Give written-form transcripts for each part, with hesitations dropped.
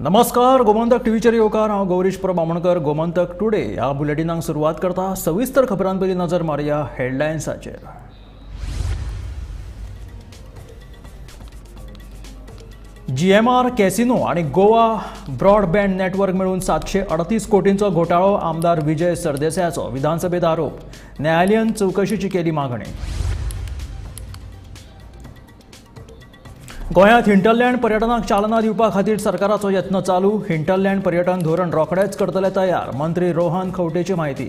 नमस्कार, गोमंतक टीव्हीचेर येवकार। हांव गौरीश प्रमाणकर। गोमंतक टुडे ह्या बुलेटिनाक सुरवात करता। सविस्तर खबरांपयलीं नजर मारया हेडलायन्साचेर। GMR कॅसिनो आणि गोवा ब्रॉडबँड नेटवर्क मेळून 738 कोटींचो घोटाळो। आमदार विजय सरदेसायाचो विधानसभेत आरोप। न्यायालयान चवकशीची केली मागणी। गोंयांत हिंटरलँड पर्यटनाक चालना दिवपा खातीर सरकाराचो यत्न चालू। हिंटरलँड पर्यटन धोरण रोखडेच करतले तयार। मंत्री रोहन खंवटेची माहिती।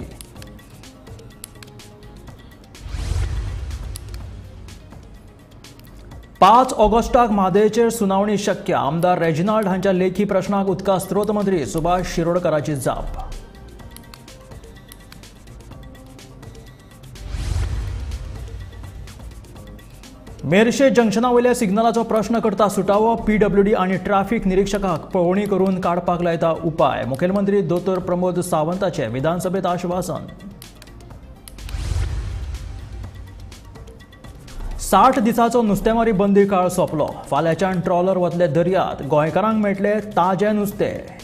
पाच ऑगस्टाक म्हादयचेर सुनावणी शक्य। आमदार रेजिनाल्ड हांच्या लेखी प्रश्नाक उदका स्त्रोत मंत्री सुभाष शिरोडकराची जाप। मेर्शे जंक्शना वयल्या सिग्नलाचो प्रश्न करता सुटावो। PWD आनी ट्रॅफिक निरीक्षकाक पळोवणी करून काडपाक लायता उपाय। मुखेलमंत्री दोतोर प्रमोद सावंताचे विधानसभेत आश्वासन। 60 दिसाचो नुस्तेमारी बंदी काळ सोंपलो। फाल्यांच्यान ट्रॉलर वतले दर्यांत। गोंयकारांक मेळटले ताजें नुस्तें।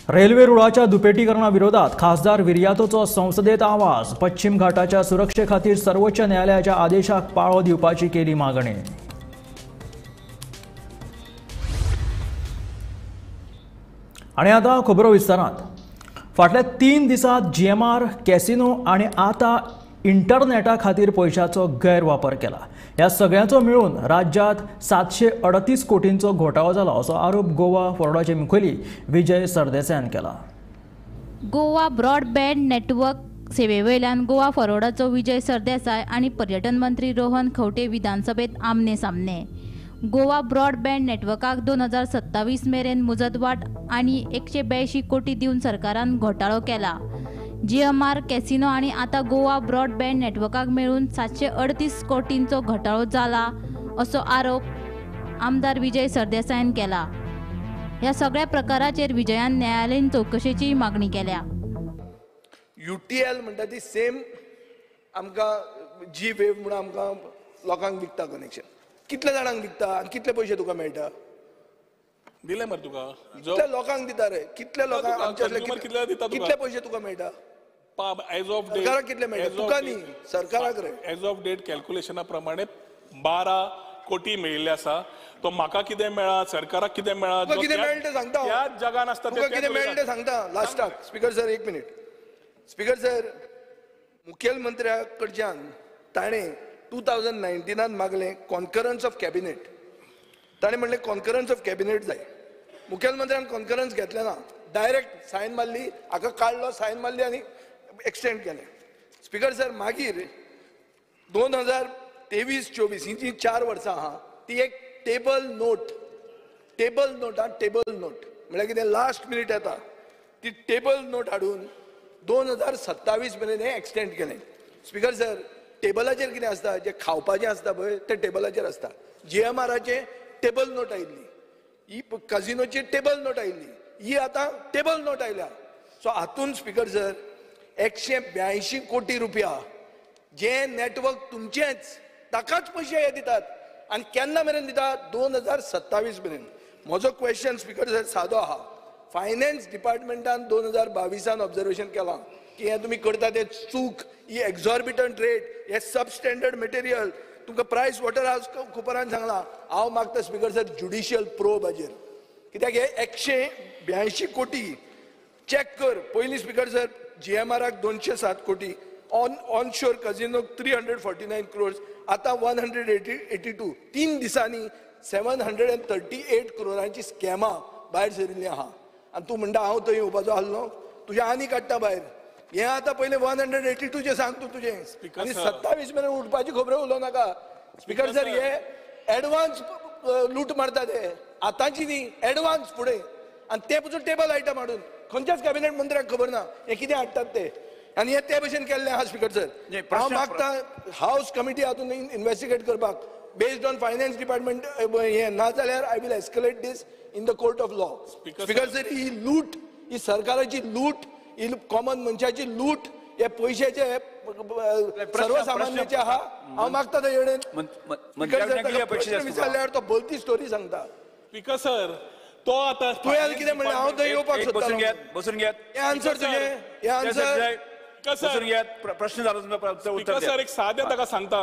रेल्वे रुळाच्या दुपेटीकरणा विरोधात खासदार विर्यातोचो संसदेत आवाज। पश्चिम घाटाच्या सुरक्षे खातीर सर्वोच्च न्यायालयाच्या आदेशाक पाळो दिवपाची केली मागणी। आणि आता खबरो विस्तारांत। फाटल्या 3 दिसांत GMR कॅसिनो आणि आता इंटरनेटा खातीर पयशांचो गैरवापर केला। ह्या सगळ्याचो मेळून राज्यांत 738 कोटींचो घोटाळो जालो असो आरोप गोवा फोरडाचे मुखेली विजय सरदेसायान केला। गोवा ब्रॉडबँड नेटवर्क सेवेवयल्यान गोवा फॉरवर्डाचो विजय सरदेसाय आणि पर्यटन मंत्री रोहन खंवटे विधानसभेत आमने सामने। गोवा ब्रॉडबँड नेटवर्काक 2027 मेरेन मुजतवाड आणि 182 कोटी दिवन सरकारान घोटाळो केला। GMR कॅसिनो आणि आता गोवा ब्रॉडबँड नेटवर्काक मेळून 738 कोटींचो घोटाळो जाला असो आरोप आमदार विजय सरदेसायान केला। ह्या सगळ्या प्रकाराचेर विजयान न्यायालयीन चवकशेची मागणी केल्या। UTL म्हणटा ती सेम आमकां जी वेव म्हणून आमकां लोकांक विकता कनेक्शन। कितले जाणांक विकता आनी कितले पयशे तुका मेळटा? दिले मरे तुका कितले लोकांक दिता रे? कितले लोकांक कितले पयशे तुका मेळटा? एज ऑफ डेट सरकाराक कितले मेळटा? तुका न्ही, सरकाराक रे। एज ऑफ डेट कॅल्क्युलेशना प्रमाणे 12 कोटी मेळिल्ले आसा। तो म्हाका कितें मेळा, सरकाराक कितें मेळा, कितें मेळटा तें सांगता। ह्या जगान आसता तुका कितें मेळटा तें सांगता लास्टाक। स्पीकर सर, एक मिनिट। स्पीकर सर, मुखेलमंत्र्या कडच्यान ताणें 2019 मागलें कॉन्फरन्स ऑफ कॅबिनेट। ताणें म्हणलें कॉन्फरन्स ऑफ कॅबिनेट जाय। मुखेलमंत्र्यान कॉन्फरन्स घेतलें ना, डायरेक्ट सायन मारली, हाका काडलो, सायन मारली आनी एक्सटेंड केलें। स्पीकर सर, मागीर 2023-24 ही जी 4 वर्सां आहा ती एक टेबल नोट म्हळ्यार कितें लास्ट मिनीट येता ती टेबल नोट हाडून 2027 मेरेन हें एक्सटेंड केलें। स्पीकर सर, टेबलाचेर कितें आसता, जें खावपाचें आसता पळय तें टेबलाचेर आसता। GMRचे टेबल नोट आयिल्ली, ही कजिनोची टेबल नोट आयिल्ली, ही आतां टेबल नोट आयल्या। सो हातून स्पीकर सर 182 कोटी रुपया जे नेटवर्क तुमचेच ताकाच पयशे हे दितात आनी केन्ना मेरेन दितात? 2027 मेरेन। म्हजो क्वेश्चन स्पीकर सर सादो आहा। फायनान्स डिपार्टमेंटान 2022 ऑब्जर्वेशन केलां की हे तुमी करता ते चूक, ही एक्झॉर्बिटंट रेट, हे सबस्टँडर्ड मटेरियल, तुमकां प्रायस वॉटर हावस कुपरान सांगलां। हांव मागता स्पीकर सर ज्युडिशियल प्रोब हाजेर, कित्याक हे 182 कोटी चॅक कर। पयलीं स्पीकर सर GMRक 207 कोटी, ऑनशोर कजिनोक 349 क्रोर्स, आतां 182। 3 दिसांनी 738 क्रोरांची स्कॅमां भायर सरिल्लीं आहा। आनी तूं म्हणटा हांव थंय येवपाचो आहलो, तुजें आनी काडटा भायर। हे आतां पयलें 182 चे सांग तूं तुजें, आनी 27 मेरेन उठपाची खबरो उलोवं नाका। स्पीकर सर, हे एडवान्स लूट मारता ते, आतांची न्ही, एडवान्स फुडें। आनी ते पसून टेबल आयटम हाडून खंयच्याच कॅबिनेट मंत्र्याक खबर ना हे कितें हाडटात ते, आनी हे ते भशेन केल्लें आहा। स्पीकर सर, हांव मागता हावस कमिटी हातून इन्व्हेस्टिगेट करपाक बेस्ड ऑन फायनान्स डिपार्टमेंट हे ना जाल्यार I will escalate this in the court of law. Speaker sir, ही लूट, ही सरकाराची लूट, ही कॉमन मनशाची लूट, हे पयशाचे सर्वसामान्याचे आहा हांव मागता ते येडेन विचारल्यार तो बोलती स्टोरी सांगता स्पीकर सर तो आता तुवें कितें म्हणलें हांव थंय येवपाक सोदतां बसून घेयात हे आन्सर तुजें हे आन्सर बसून घेयात प्रश्न जालो तुमचो उत्तर स्पीकर सर एक सादें ताका सांगता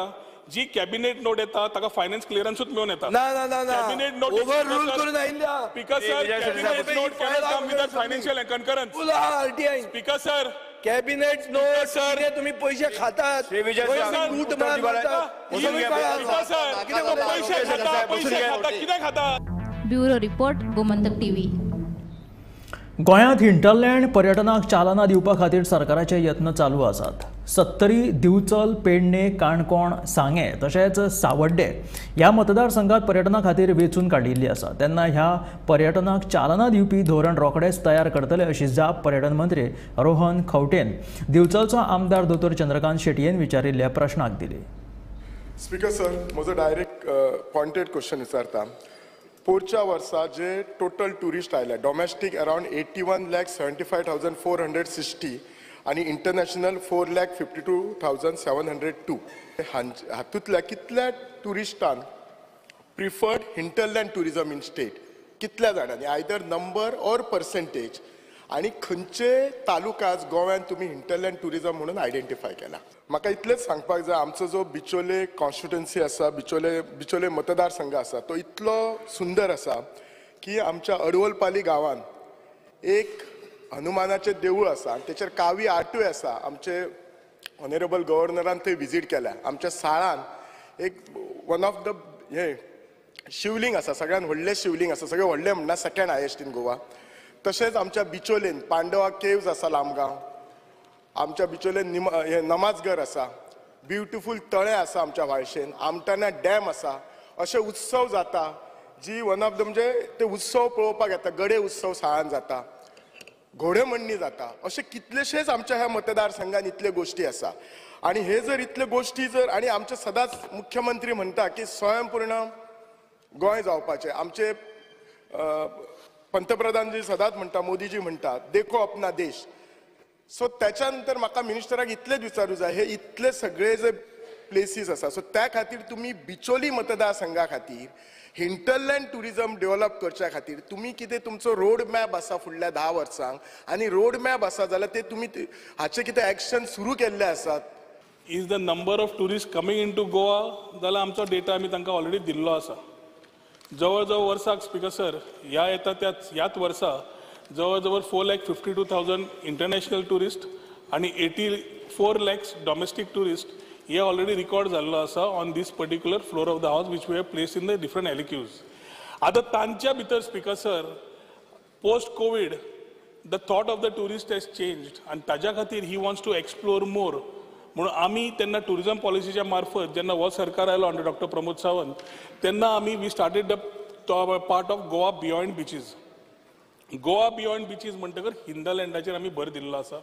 जी कॅबिनेट नोट येता ताका फायनान्स क्लिअरन्सूच मेळून येता ना ना ना ना कॅबिनेट नोट ओव्हर रूल करून आयिल्ल्या speaker sir cabinet note cannot come without financial concurrence full RTI speaker sir cabinet note sir तुम्ही पैसे खातात श्री विजय पयस सर, लूट उत्तर मार दिवाळा- मारतात. बसून तुम्ही घ्या, काय स्पीकर सर आहात? पैसे खाता कितें खाता ब्युरो रिपोर्ट गोमंतक टीव्ही. गोंयांत हिंटरलँड पर्यटनाक चालना दिवपा खातीर सरकाराचे यत्न चालू आसात. सत्तरी, दिवचल, पेडणे, काणकोण, सांगे तशेंच सावड्डे ह्या मतदारसंघात पर्यटना खातीर वेंचून काडिल्ली आसा. तेन्ना ह्या पर्यटनाक चालना दिवपी धोरण रोखडेच तयार करतले अशी जाप पर्यटन मंत्री रोहन खंवटेन दिवचलचो आमदार दोतोर चंद्रकांत शेटयेन विचारिल्ल्या प्रश्नाक दिली. स्पीकर सर म्हजो डायरेक्ट पॉइंटेड क्वेश्चन विचारता. पोरच्या वर्सा जे टोटल टुरिस्ट आयले डोमेस्टीक अराउंड 81,75,460 आणि इंटरनॅशनल 4,52,702 हातूंतल्या कितल्या टुरिस्टांक preferred hinterland tourism in state कितल्या जाणांनी आयदर नंबर ऑर पर्सेंटेज आणि खंयचे तालुकाज गोव्यात तुम्ही हिंटरलँड टुरिझम म्हणून आयडेंटिफाय केला. म्हाका इतलेंच सांगपाक जाय आमचो जो बिचोले कॉन्स्टिट्युएन्सी आसा बिचोले मतदारसंघ आसा तो इतलो सुंदर आसा की आमच्या अडवलपाली गांवांत एक हनुमानाचें देवूळ आसा आनी तेचेर कावी आर्टूय आसा. आमचे ऑनरेबल गव्हर्नरान थंय विजीट केल्या. आमच्या साळान एक वन ऑफ द हे शिवलिंग आसा सगळ्यान व्हडलें शिवलिंग आसा सगळें व्हडलें म्हणना सेकेंड हायेस्ट इन गोवा. तशेंच आमच्या बिचोलेन पांडवा केव्ज आसा लांबगांव. आमच्या बिचोलेन नमाजगर आसा. ब्युटिफूल तळें आसा आमच्या वाळशेन. आमटाना डॅम आसा. अशे उत्सव जाता जी वन ऑफ द म्हणजे ते उत्सव पळोवपाक येता. गडे उत्सव साळान जाता. घोडेमोडणी जाता. अशे कितलेशेच आमच्या ह्या मतदारसंघान इतले गोष्टी आसा आणि हे जर इतले गोष्टी जर आणि आमचे सदांच मुख्यमंत्री म्हणटा की स्वयंपूर्ण गोंय जावपाचें. आमचे पंतप्रधानजी सदांच म्हणटा मोदीजी म्हणटा देखो अपना देश. सो त्याच्या नंतर म्हाका मिनिस्टराक इतलेच विचारू जाय हे इतले सगळे जे प्लेसीस आसा सो त्या खातीर तुम्ही बिचोली मतदारसंघा खातीर हिंटरलँड टुरिझम डेव्हलप करच्या खातीर तुम्ही कितें तुमचो रोड मॅप आसा फुडल्या 10 वर्सांक आनी रोड मॅप आसा जाल्यार ते तुम्ही हाचे कितें एक्शन सुरू केल्ले आसात. Is the number of tourist coming in to Goa जाल्यार आमचो डेटा आमी तांकां ऑलरेडी दिल्लो आसा. जवळ जवळ वर्साक स्पीकर सर ह्या येता ह्याच वर्सा जवळ जवळ 4,52,000 इंटरनॅशनल टुरिस्ट आणि 84 lakhs डोमेस्टीक टुरिस्ट हे ऑलरेडी रिकॉर्ड जाल्लो आसा on this particular floor of the house which we have place in the different LAQs. आतां तांच्या भितर speaker sir post covid the thought of the tourist has changed आनी ताज्या खातीर he wants to explore more म्हणून आमी तेन्ना tourism पॉलिसीच्या मार्फत जेन्ना हो सरकार आयलो अंडर डॉक्टर प्रमोद सावंत तेन्ना आमी we started the part of Goa beyond beaches. Goa beyond beaches म्हणटकर हिंदलँडाचेर आमी भर दिल्लो आसा.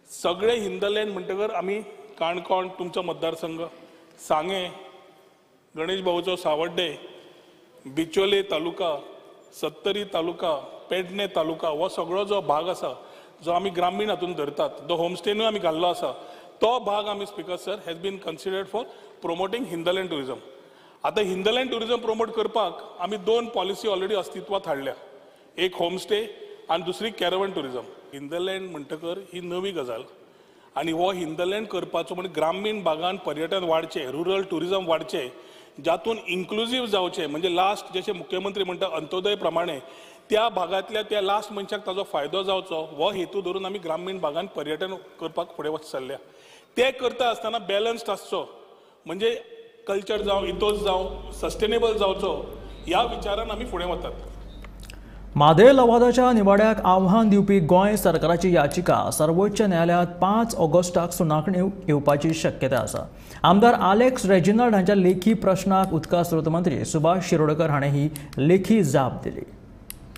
सगळे हिंदलँड म्हणटकर आमी काणकोण तुमचो मतदारसंघ सांगे गणेश भाऊचो सावड्डे बिचोले तालुका सत्तरी तालुका पेडणे तालुका हो सगळो जो भाग आसा जो आमी ग्रामीण हातून धरतात तो होमस्टेनूय आमी घाल्लो आसा तो भाग आमी speaker sir has been considered for promoting hinterland tourism. आतां हिंदलँड टुरिझम प्रमोट करपाक आमी 2 पॉलिसी ऑलरेडी अस्तित्वात हाडल्या. एक होमस्टे आणि दुसरी कॅरवन टुरिझम. हिंदलँड म्हणटकर ही नवी गजाल आणि हो हिंदलँड करपाचो म्हणजे ग्रामीण भागान पर्यटन वाडचे रुरल टुरिझम वाडचे जातून इन्क्लुझीव जावचे म्हणजे लास्ट जशे मुख्यमंत्री म्हणटा अंत्योदय प्रमाणे त्या भागातल्या त्या लास्ट मनशाक ताजो फायदो जावचो हो हेतू धरून आमी ग्रामीण भागान पर्यटन करपाक फुडें वच चल्ल्या. ते करता आसतना बॅलन्स्ड आसचो म्हणजे कल्चर जावं इथोस जावं सस्टेनेबल जावचो ह्या विचारान आमी फुडें वतात. म्हादय लवादाच्या निवाड्याक आव्हान दिवपी गोंय सरकाराची याचिका सर्वोच्च न्यायालयात 5 ऑगस्टाक सुनावणी येवपाची शक्यता आसा. आमदार आलेक्स रेजिनाल्ड हांच्या लेखी प्रश्नाक उदका स्रोत मंत्री सुभाष शिरोडकर हाणें ही लेखी जाप दिली.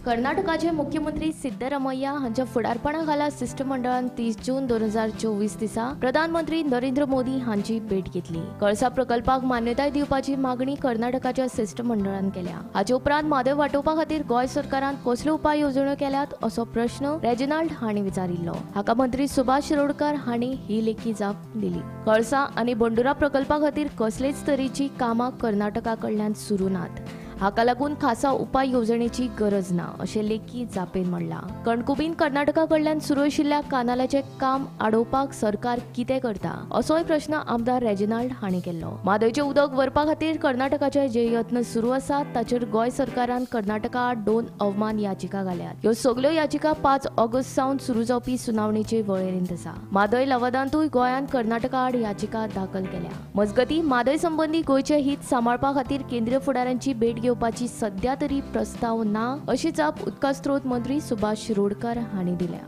कर्नाटकाचे मुख्यमंत्री सिद्धरामय्या हांच्या फुडारपणा खाला शिष्टमंडळान 30 जून 2024 दिसा प्रधानमंत्री नरेंद्र मोदी हांची भेट घेतली. कळसा प्रकल्पाक मान्यताय दिवपाची मागणी कर्नाटकाच्या शिष्टमंडळान केल्या. हाचे उपरांत म्हादय वांटोवपा खातीर गोंय सरकारान कसल्यो उपाय येवजण्यो केल्यात असो प्रश्न रेजिनाल्ड हांणी विचारिल्लो. हाका मंत्री सुभाष शिरोडकर हांणी ही लेखी जाप दिली. कळसा आनी बंडुरा प्रकल्पा खातीर कसलेच तरेची कामां कर्नाटका कडल्यान सुरू नात. हाका लागून खासा उपाय येवजणेची गरज ना अशें लेखी जापेन म्हणला. कणकुबीन कर्नाटका कडल्यान सुरू आशिल्ल्या कानालाचें काम आडोवपाक सरकार कितें करता असोय प्रश्न आमदार रेजिनाल्ड हांणी केल्लो. म्हादयचें उदक व्हरपा खातीर कर्नाटकाचे जे यत्न सुरू आसात ताचेर गोंय सरकारान कर्नाटका 2 अवमान याचिका घाल्यात. ह्यो सगल्यो याचिका 5 ऑगस्ट सावन सुरू जावपी सुनावणेचे वळेरेंत आसा. म्हादय लवादांतूय गोंयान कर्नाटका आड याचिका दाखल केल्या. मजगतीं म्हादय संबंधी गोंयचे हित सांबाळपा खातीर केंद्रीय फुडाऱ्यांची भेट घेवपाची सध्या तरी प्रस्ताव ना अशी जाप उदका स्त्रोत मंत्री सुभाष शिरोडकर हांणी दिल्या.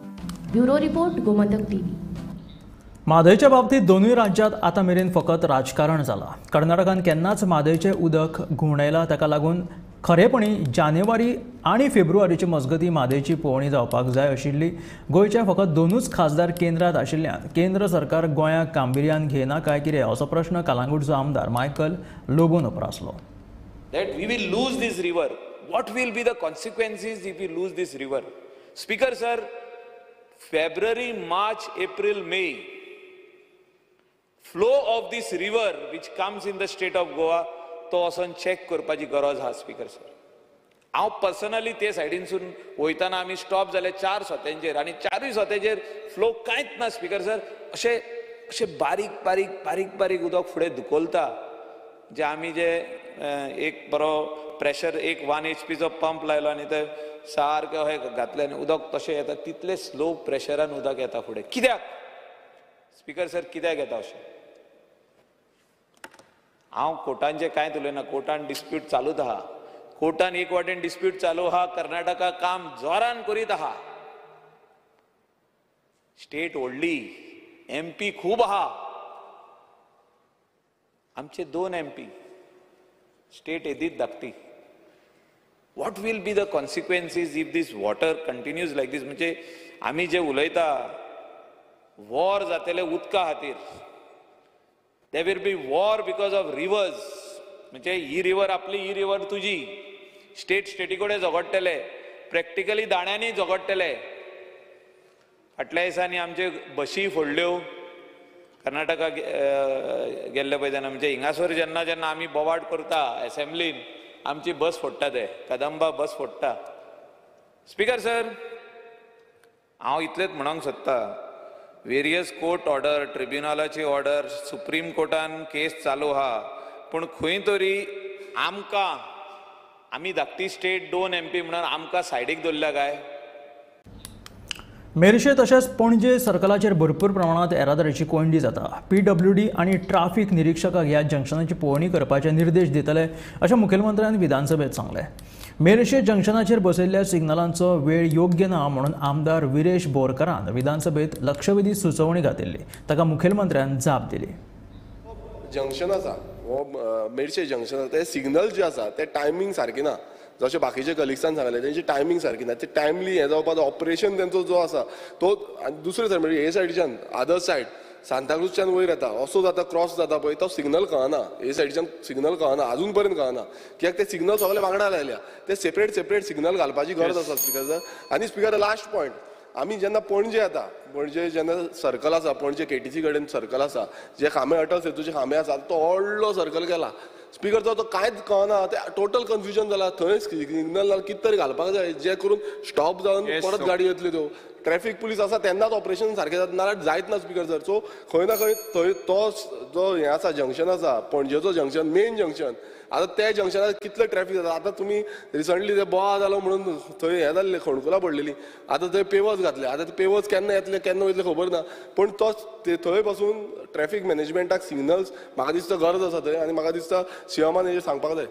Bureau report Gomantak TV. म्हादयच्या बाबतीत दोनूय राज्यांत आतां मेरेन फकत राजकारण जालां. कर्नाटकान केन्नाच म्हादयचें उदक घुंवडायलां. ताका लागून खरेपणी जानेवारी आनी फेब्रुवारीचे मजगतीं म्हादयची पळोवणी जावपाक जाय आशिल्ली. गोंयचे फकत 2च खासदार केंद्रांत आशिल्ल्यान केंद्र सरकार गोंयाक गांभिर्यान घेयना काय कितें असो प्रश्न कलांगूटचो आमदार Michael लोबोन उपरासलो. That we will lose this river. What will be the consequences if we lose this river? Speaker sir, February, March, April, May, flow of this river which comes in the state of Goa, to ason check करपाची गरज हा speaker sir. हांव personally ते सायडीनसून वयताना आमी stop जाले 4 सोत्यांचेर आनी 4 सोत्यांचेर flow कांयच ना स्पीकर सर. अशे बारीक बारीक बारीक बारीक उदक फुडें धुकलता जे आमी जे एक बरो प्रेशर एक 1 HP चो पंप लायलो आनी ते सारकें अशें घातलें आनी उदक तशें येता तितले स्लो प्रेशरान उदक येता फुडें. कित्याक स्पीकर सर कित्याक येता अशें? हांव कोर्टांचें कांयच उलयना. कोर्टान डिस्प्यूट चालूच आहा. कोर्टान एक वाटेन डिस्प्यूट चालू आहा. कर्नाटका काम जोरान करीत आहा. स्टेट व्हडली, MP खूब आहा. आमचे 2 MP स्टेट एदीत धाकटी. What will be the consequences if this water continues like this? म्हणजे आमी जे उलयता वॉर जातले उदका खातीर, they will be war because of rivers. म्हणजे ही रिवर आपली, ही रिवर तुजी. स्टेटी कडेन झगडटले, प्रॅक्टिकली दाण्यांनी झगडटले. फाटल्या दिसांनी आमचे बशी फोडल्यो कर्नाटका गेल्ले पळय तेन्ना. म्हणजे हिंगासर जेन्ना जेन्ना आमी बोवाड करता असेंब्लीन, आमची बस फोडटा ते कदंबा बस फोडटा. स्पीकर सर, हांव इतलेंच म्हणूंक सोदता, वेरियस कोर्ट ऑर्डर, ट्रिब्युनलाची ऑर्डर, सुप्रीम कोर्टान केस चालू आहा, पूण खंय तरी आमकां, आमी धाकटी स्टेट 2 MP म्हणून आमकां सायडीक दवरल्या काय? मेरशे तशेंच पणजे सर्कलाचेर भरपूर प्रमाणात येरादारीची कोंडी जाता. PWD आनी ट्राफिक निरीक्षकाक ह्या जंक्शनाची पळोवणी करपाचे निर्देश दितले अशें मुखेलमंत्र्यान विधानसभेत सांगलें. मेरशे जंक्शनाचेर बसयल्ल्या सिग्नलांचो वेळ योग्य ना म्हणून आमदार विरेश बोरकारान विधानसभेत लक्षवेधी सुचोवणी घातिल्ली. ताका मुखेलमंत्र्यान जाप दिली. जंक्शन आसा हो मेरशे जंक्शन, ते सिग्नल जे आसा ते टायमींग सारके ना. जशें बाकीचे कलिग्सान सांगले तेंची टायमींग सारकी ना. ते टायमली हें जावपाचो ऑपरेशन तेंचो जो आसा तो दुसरे सायड म्हणजे हे सायडीच्यान अदर सायड सांताक्रूजच्यान वयर येता असो जाता, क्रॉस जाता पळय तो सिग्नल कळना. हे सायडीच्यान सिग्नल कळना, अजून पर्यंत कळना. कित्याक ते सिग्नल सगळे वांगडा लायल्या. ते सेपरेट सिग्नल घालपाची गरज आसा स्पीकर सर. आनी स्पीकर लास्ट पॉयंट, आमी जेन्ना पणजे येता, पणजे जेन्ना सर्कल आसा, पणजे KTC कडेन सर्कल आसा, जे खांबे अटल सेतूचे खांबे आसा तो व्हडलो सर्कल केला स्पीकर. तो कांयच कळना, ते टोटल कन्फ्युजन जाला. थंय सिग्नल कितें तरी घालपाक जाय जे करून स्टॉप जावन परत गाडी येतल्यो त्यो. ट्रॅफिक पुलीस आसा तेन्नाच ऑपरेशन सारकें जाता, नाल्यार जायत ना स्पीकर सर. सो खंय ना खंय थंय तो जो हें आसा जंक्शन आसा पणजेचो जंक्शन, मेन जंक्शन, आतां त्या जंक्शनार कितले ट्रॅफिक जाता. आतां तुमी रिसंटली ते बोवा जालो म्हणून थंय हें जाल्लें, खणकुलां पडलेली. आतां थंय पेवर्स घातले. आतां ते पेवर्स केन्ना येतले केन्ना वयतले खबर ना. पूण तो थंय पासून ट्रॅफिक मॅनेजमेंटाक सिग्नल्स म्हाका दिसता गरज आसा थंय. आनी म्हाका दिसता सीएमान हेजेर सांगपाक जाय.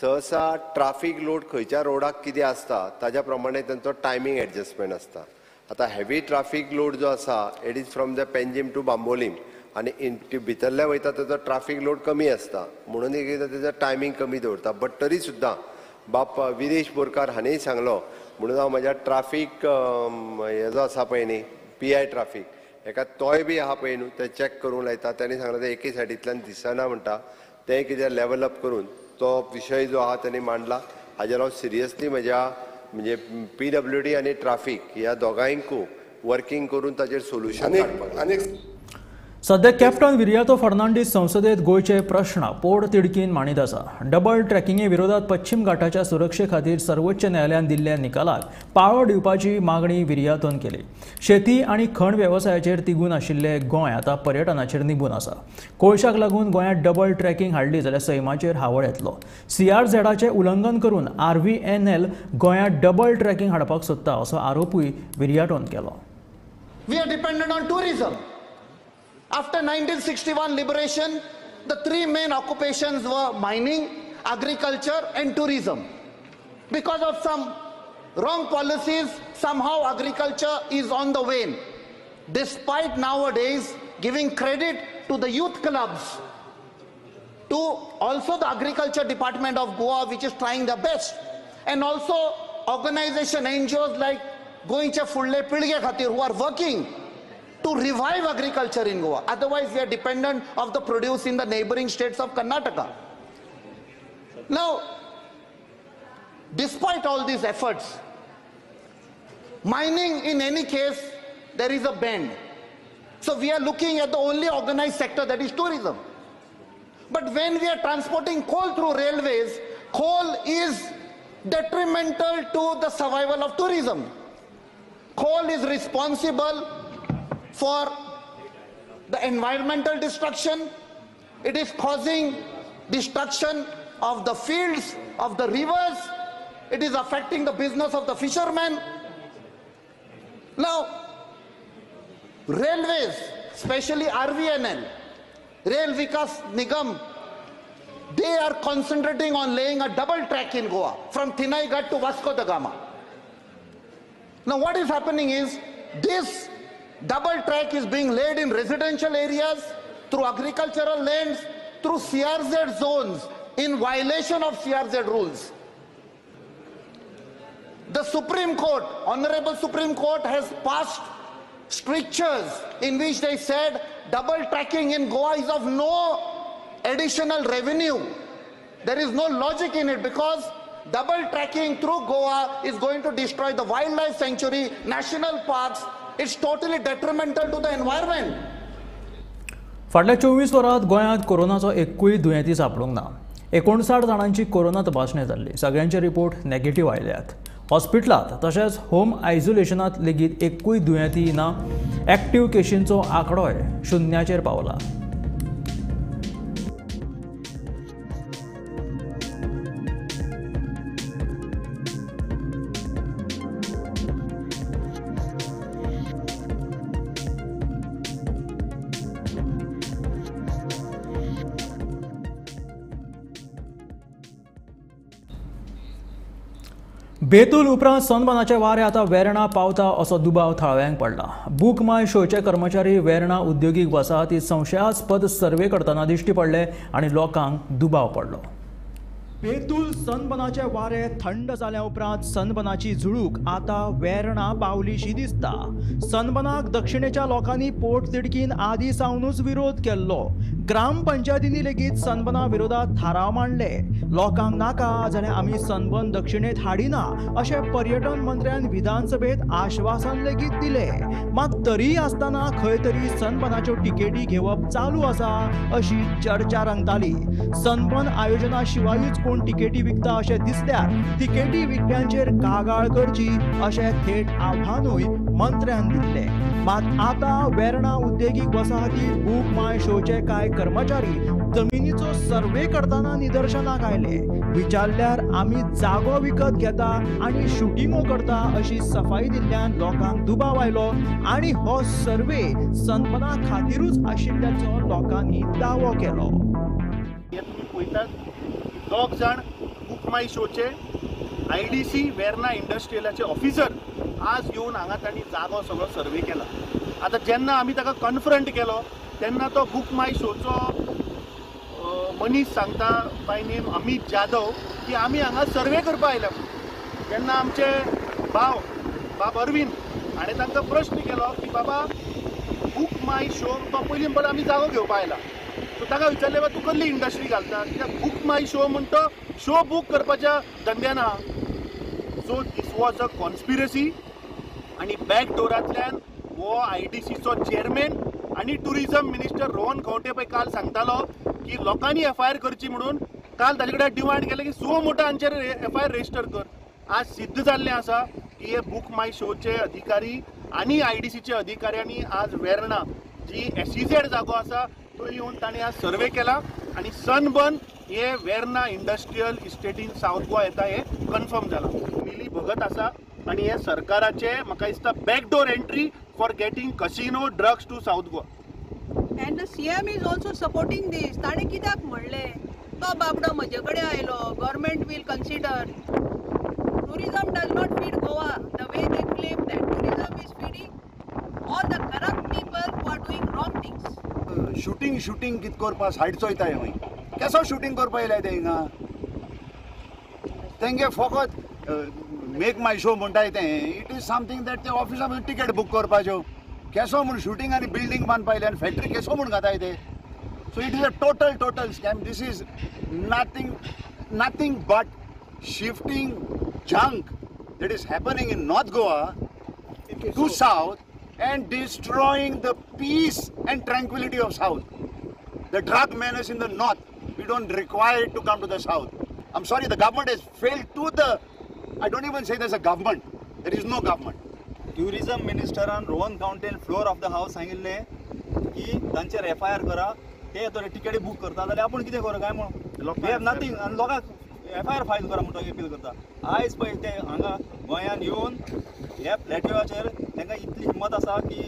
सहसा ट्राफिक लोड खंयच्या रोडाक कितें आसता ताज्या प्रमाणे तांचो टायमींग एडजस्टमेंट आसता. आतां हेवी ट्राफिक लोड जो आसा it is from the Panjim to Bambolim आनी भितरल्या वयता ताचो ट्राफिक लोड कमी आसता म्हणून एक तेजो टायमींग कमी दवरता. बट तरी सुद्दां बाप विरेश बोरकार हाणेंय सांगलो म्हणून हांव म्हज्या ट्राफीक हे जो आसा पळय न्ही PI ट्राफीक हेका तोय बी आहा पळय न्हू ते चॅक करूंक लायता. त्यांनी सांगलें ते एके सायडींतल्यान दिसना म्हणटा तें कितें लेवल अप करून तो विशय जो आहा तांणी मांडला. हाजेर हांव सिरियसली म्हज्या म्हणजे PWD आनी ट्राफीक ह्या दोगांयकूय वर्किंग करून ताजेर सोल्युशन काडपाक. सध्या कॅप्टन विरियातो फर्नांडीस संसदेत गोयचे प्रश्न पोड तिडकीन मांडीत आसा. डबल ट्रॅकिंगे विरोधात पश्चिम घाटाच्या सुरक्षे खातीर सर्वोच्च न्यायालयान दिल्ल्या निकालाक पाळो दिवपाची मागणी विरियातोन केली. शेती आनी खण वेवसायाचेर तिगून आशिल्ले गोंय आतां पर्यटनाचेर निबून आसा. कोळशाक लागून गोंयांत डबल ट्रॅकिंग हाडली जाल्यार सैमाचेर हावळ येतलो. CRZचे उल्लंघन करून RVNL गोंयांत डबल ट्रॅकिंग हाडपाक सोदता असो आरोपूय विरियाटोन केलो. We are dependent on tourism. After 1961 liberation, the three main occupations were mining, agriculture and tourism. Because of some wrong policies, somehow agriculture is on the wane. Despite nowadays giving credit to the youth clubs, to also the agriculture department of Goa, which is trying their best, and also organization NGOs like Goinche Fulle Pilge Khatir, who are working to revive agriculture in Goa. Otherwise, we are dependent of the produce in the neighboring states of Karnataka. Now, despite all these efforts, mining in any case, there is a bend. So we are looking at the only organized sector, that is tourism. But when we are transporting coal through railways, coal is detrimental to the survival of tourism. Coal is responsible for the environmental destruction. It is causing destruction of the fields, of the rivers. It is affecting the business of the fishermen. Now, railways, especially RVNL, Rail Vikas Nigam, they are concentrating on laying a double track in Goa from Thinaigat to Vasco da Gama. Now what is happening is this double track is being laid in residential areas, through agricultural lands, through CRZ zones, in violation of CRZ rules. The Supreme Court, Honorable Supreme Court, has passed strictures in which they said double tracking in Goa is of no additional revenue. There is no logic in it because double tracking through Goa is going to destroy the wildlife sanctuary, national parks. It's totally detrimental to the environment. फाटल्या 24 वरांत गोंयांत कोरोनाचो एकूय दुयेंती सापडूंक ना. 59 जाणांची corona तपासणी जाल्ली. सगळ्यांचे report negative आयल्यात. हॉस्पिटलांत तशेंच होम आयसोलेशनांत लेगीत एकूय दुयेंती ना. एक्टिव्ह केशींचो आंकडोय शुन्याचेर पावला. बेतूल उपरांत सनबर्नाचे वारे आतां वेर्णा पावता असो दुबाव थळाव्यांक पडला. बूक माय शोचे कर्मचारी वेर्णा उद्योगीक वसाहतीत संशयास्पद सर्वे करतना दिश्टी पडले आनी लोकांक दुबाव पडलो. बेतूल सनबर्नाचे वारे थंड जाल्या उपरांत सनबर्नाची झुळूक आतां वेर्णा पावलीशी दिसता. सनबर्नाक दक्षिणेच्या लोकांनी पोट तिडकीन आदीं सावनूच विरोध केल्लो. ग्रामपंचायतींनी लेगीत सनबर्ना विरोधात थाराव मांडले. लोकांक नाका जाल्यार आमी सनबर्न दक्षिणेत हाडिना अशें पर्यटन मंत्र्यान विधानसभेत आश्वासन लेगीत दिले. मात तरी आसतना खंय तरी सनबर्नाच्यो टिकेटी घेवप चालू आसा अशी चर्चा रंगताली. सनबर्न आयोजना शिवायूच कोण टिकेटी विकता अशें दिसल्यार टिकेटी विकप्यांचेर कागाळ करची अशें थेट आव्हानूय मंत्र्यान दिल्लें. मात आतां वेर्णा उद्देगीक वसाहतीत बूक माय शोचे कांय कर्मचारी जमिनीचो सर्वे करतना निदर्शनाक आयले. विचारल्यार आमी जागो विकत घेता आनी शुटिंगो करता अशी सफाई दिल्ल्यान लोकांक दुबाव आयलो आनी हो सर्वे सनबर्ना खातीरूच आशिल्ल्याचो लोकांनी दावो केलो. दोग जाण बूक माय शोचे IDC वेर्णा इंडस्ट्रियलाचे ऑफिसर आज येवन हांगा तांणी जागो सगळो सर्वे केला. आतां जेन्ना आमी ताका कन्फ्रंट केलो तेन्ना तो बूक माय शोचो मनीस सांगता बाय नेम अमित जाधव की आमी हांगा सर्वे करपा आयल्या. जेन्ना आमचे बाब अरविंद हाणें तांकां प्रश्न केलो की बाबा बुक माय शो तो पयलीं म्हणटा आमी जागो घेवपा आयला सो ताका विचारलें बाबा तूं कसली इंडस्ट्री घालता कित्याक बुक माय शो म्हणटा शो बूक करपाच्या धंद्यान आहा so this was a conspiracy आनी बॅक डोरांतल्यान हो IDCचो चेअरमॅन आनी टुरिझम मिनिस्टर रोहन खंवटे पळय काल सांगतालो की लोकांनी FIR करची म्हणून काल ताजे कडेन डिमांड केलें की 100 मोठा हांचेर FIR रजिस्टर कर आज सिद्ध जाल्लें आसा की हे बुक माय शोचे अधिकारी आनी IDCचे अधिकाऱ्यांनी आज वेर्णा जी SEZ जागो आसा तो येवन ताणें आज सर्वे केला आनी सनबर्न हे वेर्णा इंडस्ट्रियल इस्टेटीन सावथ गोवा येता हे कन्फर्म जाला मिली भगत आसा आनी हे सरकाराचे म्हाका दिसता backdoor entry for getting casino drugs to south Goa and the CM is also supporting this ताणें कित्याक म्हणलें तो बाबडो म्हजे कडेन आयलो government will consider tourism does not feed Goa the way they claim that tourism is feeding all the corrupt people who are doing wrong things shooting कित करपा सायड चोयताय हूंय केसो शूटिंग करपा येयलाय ते हिंगा तेंगे फकत मेक माय शो म्हणटाय ते इट इज समथींग दॅट ते ऑफिसान टिकेट बूक करपाच्यो केसो म्हूण शूटिंग आनी बिल्डींग बांदपा येयले आनी फॅक्टरी केसो म्हूण घाताय ते so it is a total scam this is nothing but shifting junk that is happening in North Goa to South and destroying the peace and tranquility of South. The drug menace in the North, we don't require it to come to the South. I'm sorry, the government has failed to the, I don't even say there's a government, there is no government. Tourism Minister and Rohan County floor of the house सांगितले की तांचेर FIR करा ते तर ticket book करता जाल्यार आपण कितें करूं काय म्हणून वी हॅव नथिंग आनी लोकांक FIR फायल करा म्हणून अपील करता आयज पळय ते हांगा गोंयान येवन ह्या प्लॅटफॉर्माचेर तांकां इतली हिम्मत आसा की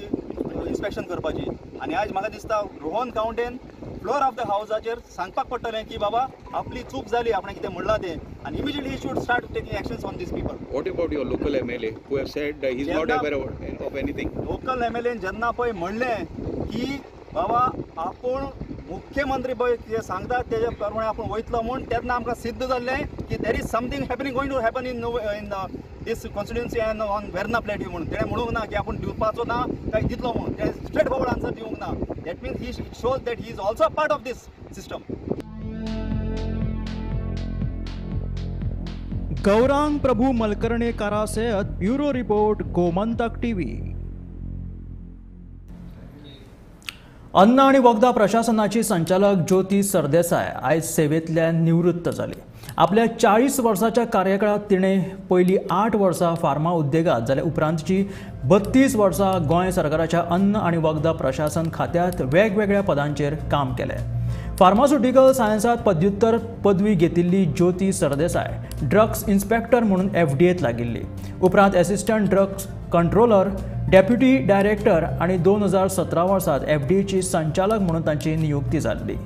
इन्स्पेक्शन करपाची आनी आयज म्हाका दिसता रोहन कावंटेन फ्लोर ऑफ द हावसाचेर सांगपाक पडटलें की बाबा आपली चूक जाली आपण कितें म्हणलां तें आनी immediately he should start taking actions on these people What about your local MLA who have said he is not aware of anything? Local MLA जेन्ना पळय म्हणलें की बाबा आपूण मुख्यमंत्री पळय जे सांगतात तेजे प्रमाणे आपण वयतलो म्हूण तेन्ना आमकां सिद्ध जाल्लें की there is something going to happen in this constituency and on Verna plateau म्हणून तेणें म्हणूंक ना की आपूण दिवपाचो ना काय दितलो म्हणून तें स्ट्रेट फॉरवर्ड आन्सर दिवंक ना that means he shows that he is also a part of this system Gaurang Prabhu मलकर्णीकारा सेहत ब्युरो रिपोर्ट गोमंतक TV. अन्न आणि वखदा प्रशासनाची संचालक ज्योती सरदेसाय आयज सेवेंतल्यान निवृत्त जाली. आपल्या 40 वर्साच्या कार्यकाळात तिणें पयलीं 8 वर्सां फार्मा उद्देगात जाल्यार उपरांतची 32 वर्सां गोंय सरकाराच्या अन्न आणि वखदा प्रशासन खात्यांत वेगवेगळ्या पदांचेर काम केलें. फार्मास्युटिकल सायन्सात पदव्युत्तर पदवी घेतिल्ली ज्योती सरदेसाय ड्रग्स इन्स्पेक्टर म्हणून FDAत लागिल्ली. उपरांत assistant drugs controller, deputy director आणि 2017 वर्सात FDAची संचालक म्हणून तांची नियुक्ती जाल्ली.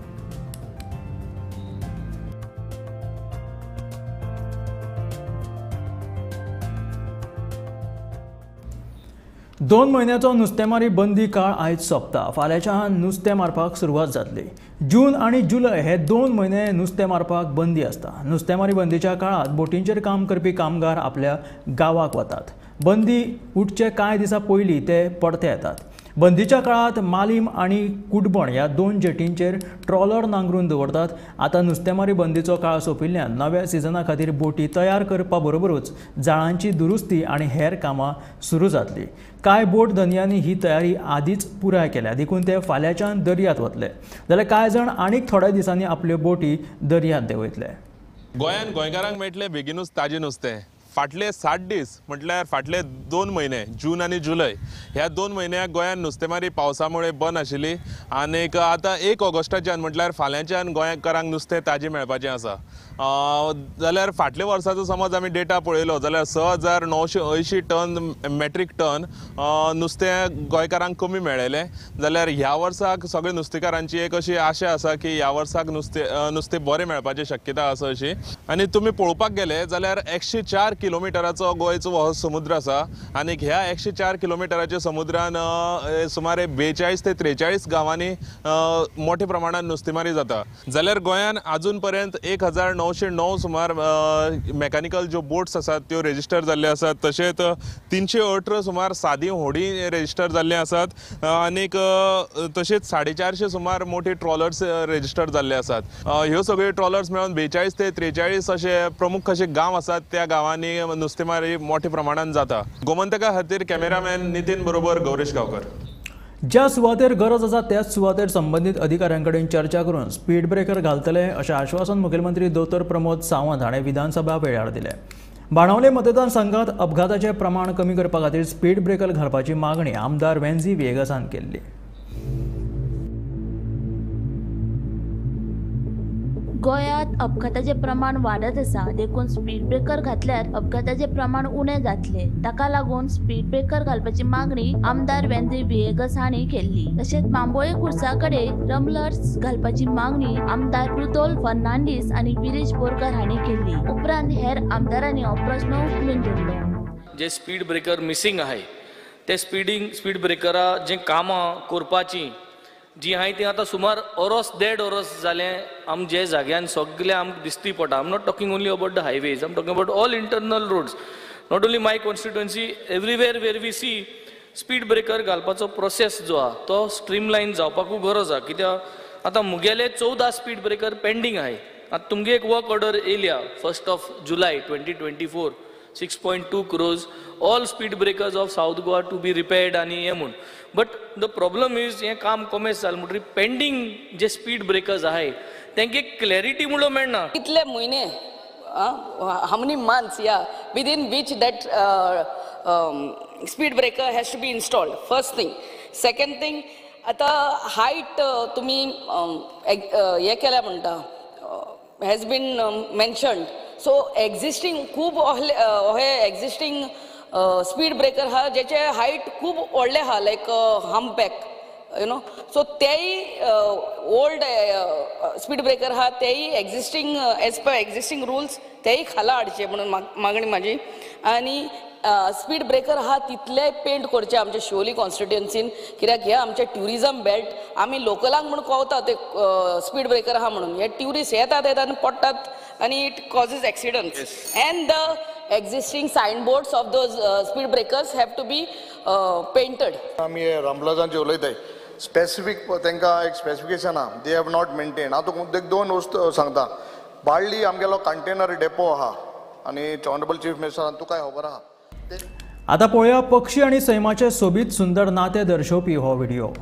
दोन म्हयन्याचो नुस्तेमारी बंदी काळ आयज सोंपता. फाल्यांच्यान नुस्तें मारपाक सुरवात जातली. जून आणि जुलय हे 2 म्हयने नुस्तें मारपाक बंदी आसता. नुस्तेमारी बंदीच्या काळात बोटींचेर काम करपी कामगार आपल्या गांवाक वतात. बंदी उठचे कांय दिसा पयलीं ते परते येतात. बंदीच्या काळात मालीम आणि कुडबण ह्या 2 जेटींचेर ट्रॉलर नांगरून दवरतात. आतां नुस्तेमारी बंदीचो काळ सोंपिल्ल्यान नव्या सिजना खातीर बोटी तयार करपा बरोबरूच जाळांची दुरुस्ती आनी हेर कामां सुरू जातली. कांय बोट धंद्यांनी ही तयारी आदींच पुराय केल्या, देखून ते फाल्यांच्यान दर्यांत वतले जाल्यार कांय जाण आनीक थोड्या दिसांनी आपल्यो बोटी दर्यांत देंवयतले. गोंयान गोंयकारांक मेळटलें बेगीनूच ताजें नुस्तें. फाटले 60 दीस म्हटल्यार फाटले 2 म्हयने जून आनी जुलय ह्या 2 म्हयन्याक गोंयान नुस्तेमारी पावसामुळे बंद आशिल्ली आनीक आतां 1 ऑगस्टाच्यान म्हटल्यार फाल्यांच्यान गोंयकारांक नुस्तें ताजें मेळपाचें आसा. जाल्यार फाटल्या वर्साचो समज आमी डेटा पळयलो जाल्यार 6,980 टन मॅट्रीक टन नुस्तें गोंयकारांक कमी मेळयलें. जाल्यार ह्या वर्साक सगळ्या नुस्तेकारांची एक अशी आशा आसा की ह्या वर्साक नुस्तें बरें मेळपाची शक्यता आसा अशी. आनी तुमी पळोवपाक गेले जाल्यार 104 किलोमिटराचो गोंयचो हो समुद्र आसा आनी ह्या 104 किलोमिटराच्या समुद्रान सुमारे 42 ते 43 गांवांनी मोठ्या प्रमाणात नुस्तेमारी जाता जाल्यार गोंयान अजून पर्यंत 1909 सुमार मेकॅनिकल ज्यो बोट्स आसात त्यो रेजिस्टर जाल्ले आसात तशेंच 318 सुमार सादी होडी रेजिस्टर जाल्ले आसात आनीक तशेंच 450 सुमार मोठे ट्रॉलर्स रेजिस्टर जाल्ले आसात ह्यो सगळ्यो ट्रॉलर्स मेळून 42 ते 43 अशे प्रमुख अशे गांव आसात त्या गांवांनी नुस्तेमारी मोठ्या प्रमाणात जाता गोमंतका खातीर कॅमेरामॅन नितीन बरोबर गौरीश गांवकर ज्या सुवातेर गरज आसा त्याच सुवातेर संबंधित अधिकाऱ्यांकडेन चर्चा करून स्पीड ब्रेकर घालतले अशें आश्वासन मुखेलमंत्री दोतोर प्रमोद सावंत हाणें विधानसभा वेळार दिलें बाणावले मतदारसंघात अपघाताचें प्रमाण कमी करपा खातीर स्पीड ब्रेकर घालपाची मागणी आमदार वेंझी वेगसान केल्ली गोंयांत अपघाताचे प्रमाण वाडत आसा देखून स्पीड ब्रेकर घातल्यार अपघाताचे प्रमाण उणें जातले ताका लागून स्पीड ब्रेकर घालपाची मागणी आमदार वेंद्री विएगस हांणी केल्ली तशेंच बांबोळे खुर्सा कडेन रमलर्स घालपाची मागणी आमदार रुदोल्फ फर्नांडीस आनी गिरीश बोरकार हांणी केल्ली उपरांत हेर आमदारांनी हो प्रस्न उखलून धरलो जे स्पीड ब्रेकर मिसिंग आहे ते स्पीड ब्रेकरा जे कामां करपाची जी हाय ती आतां सुमार ओरोस देड ओरोस जालें आम जे जाग्यान सगळे आमकां दिसती पडटा I'm not talking only about the highways I'm talking about all internal roads not only my constituency everywhere where we see speed breaker घालपाचो प्रोसेस जो आहा तो स्ट्रीमलायन जावपाकू गरज आहा कित्याक आतां मुगेले 14 स्पीड ब्रेकर पेंडींग आहाय आतां तुमगे एक वर्क ऑर्डर येयल्या 1 जुलै 2024 6.2 crores all speed breakers of South Goa to be repaired आणि हे म्हूण बट द प्रॉब्लम इज हे काम कमेस जालें म्हणटरी पेंडींग जे स्पीड ब्रेकर्स आहाय तांकां क्लॅरिटी म्हणून मेळना कितले म्हयने how many months within which that speed breaker has to be installed first thing second thing आता height तुम्ही हे केल्या म्हणटा has been mentioned so existing खूब हे existing स्पीड ब्रेकर हा जेचे हाईट खूब व्हडले हा लायक हम्पबॅक यू नो सो तेय ओल्ड स्पीड ब्रेकर हा तेय existing as per existing rules तेय खाला हाडचे म्हणून मागणी माझी आणि स्पीड ब्रेकर हा तितले पेंट करचे आमच्या शिवोली कॉन्स्टिट्युएन्सीन कित्याक हे आमचे ट्युरिजम बेल्ट आमी लोकलांक म्हणून कोवता ते स्पीड ब्रेकर हा म्हणून हे ट्युरिस्ट येतात आनी पडटात आणि it causes एक्सिडंट्स end the existing signboards of those speed breakers have to be painted. आमी रामलाजांचे उलयताय स्पेसिफीक तांकां एक स्पेसिफिकेशन आहा दे हॅव नॉट मेंटेन हांव तुका एक दोन वस्तू सांगता बाळ्ळी आमगेलो कंटेनर डेपो आहा आनी ऑनरेबल चीफ मिनिस्टरान तुका खबर आहा आता पळोवया पक्षी आणि सैमाचे सोबीत सुंदर नाते दर्शवपी हो व्हिडिओ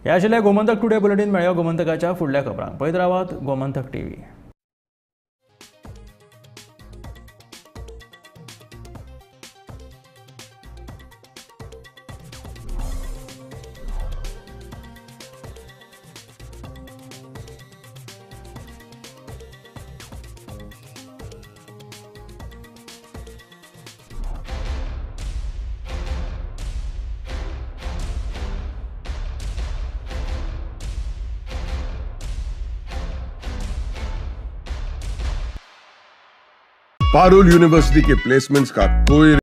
हे आशिल्ले गोमंतक टुडे बुलेटिन मेळ्यो गोमंतकाच्या फुडल्या खबरांक पळयत रावात गोमंतक टीव्ही. पारुल यूनिवर्सिटी के प्लेसमेंट्स का कोई